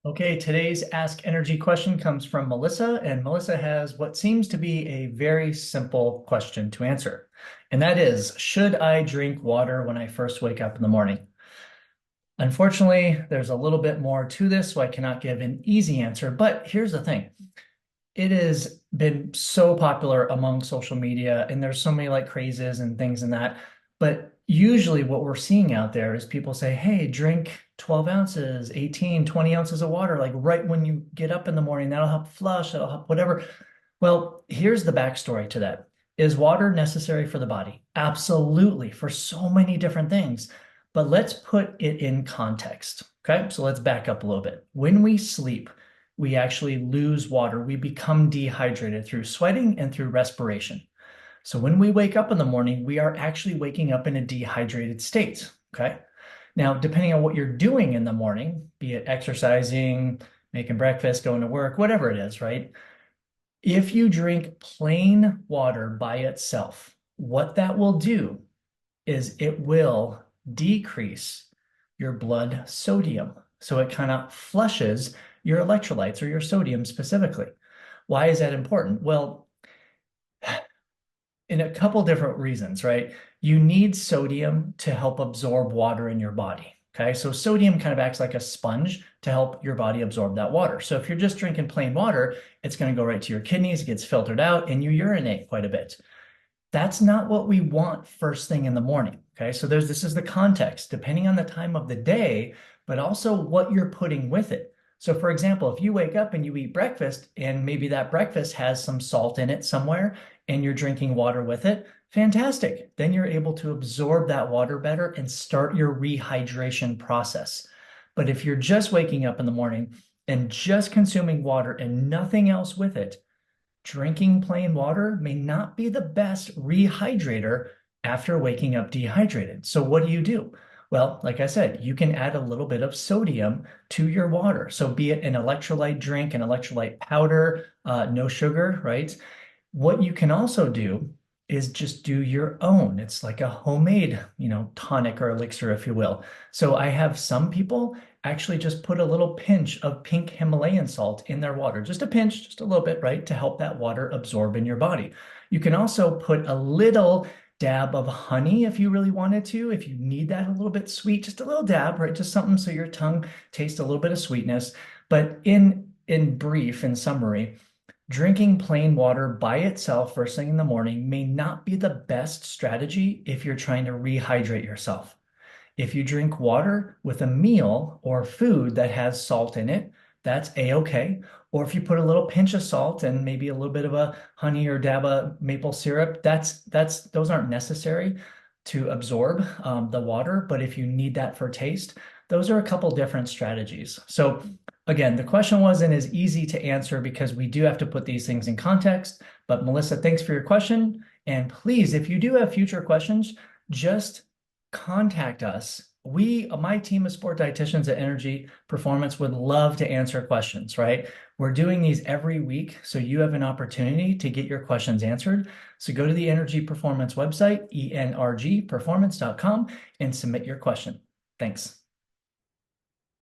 Okay, today's Ask Energy question comes from Melissa, and Melissa has what seems to be a very simple question to answer. And that is, should I drink water when I first wake up in the morning? Unfortunately, there's a little bit more to this, so I cannot give an easy answer. But here's the thing. It has been so popular among social media, and there's so many like crazes and things in that. But usually what we're seeing out there is people say, hey, drink 12 ounces, 18, 20 ounces of water, like right when you get up in the morning, that'll help flush, that'll help whatever. Well, here's the backstory to that. Is water necessary for the body? Absolutely, for so many different things. But let's put it in context. Okay, so let's back up a little bit. When we sleep, we actually lose water. We become dehydrated through sweating and through respiration. So when we wake up in the morning, we are actually waking up in a dehydrated state. Okay. Now, depending on what you're doing in the morning, be it exercising, making breakfast, going to work, whatever it is, right? If you drink plain water by itself, what that will do is it will decrease your blood sodium. So it kind of flushes your electrolytes or your sodium specifically. Why is that important? Well, in a couple different reasons, right? You need sodium to help absorb water in your body. Okay, so sodium kind of acts like a sponge to help your body absorb that water. So if you're just drinking plain water, it's going to go right to your kidneys, it gets filtered out, and you urinate quite a bit. That's not what we want first thing in the morning. Okay, so this is the context, depending on the time of the day, but also what you're putting with it. So for example, if you wake up and you eat breakfast and maybe that breakfast has some salt in it somewhere and you're drinking water with it, fantastic. Then you're able to absorb that water better and start your rehydration process. But if you're just waking up in the morning and just consuming water and nothing else with it, drinking plain water may not be the best rehydrator after waking up dehydrated. So what do? Well, like I said, you can add a little bit of sodium to your water. So be it an electrolyte drink, an electrolyte powder, no sugar, right? What you can also do is just do your own. It's like a homemade, tonic or elixir, if you will. So I have some people actually just put a little pinch of pink Himalayan salt in their water, just a pinch, just a little bit, right, to help that water absorb in your body. You can also put a little dab of honey if you really wanted to, if you need that a little bit sweet, just a little dab, right, just something so your tongue tastes a little bit of sweetness. But in brief, in summary, drinking plain water by itself first thing in the morning may not be the best strategy if you're trying to rehydrate yourself. If you drink water with a meal or food that has salt in it, that's a-okay. Or if you put a little pinch of salt and maybe a little bit of a honey or dab of maple syrup, those aren't necessary to absorb the water. But if you need that for taste, those are a couple different strategies. So again, the question wasn't as easy to answer because we do have to put these things in context. But Melissa, thanks for your question. And please, if you do have future questions, just contact us. My team of sport dietitians at eNRG Performance would love to answer questions, right? We're doing these every week, so you have an opportunity to get your questions answered. So go to the eNRG Performance website, eNRGperformance.com, and submit your question. Thanks.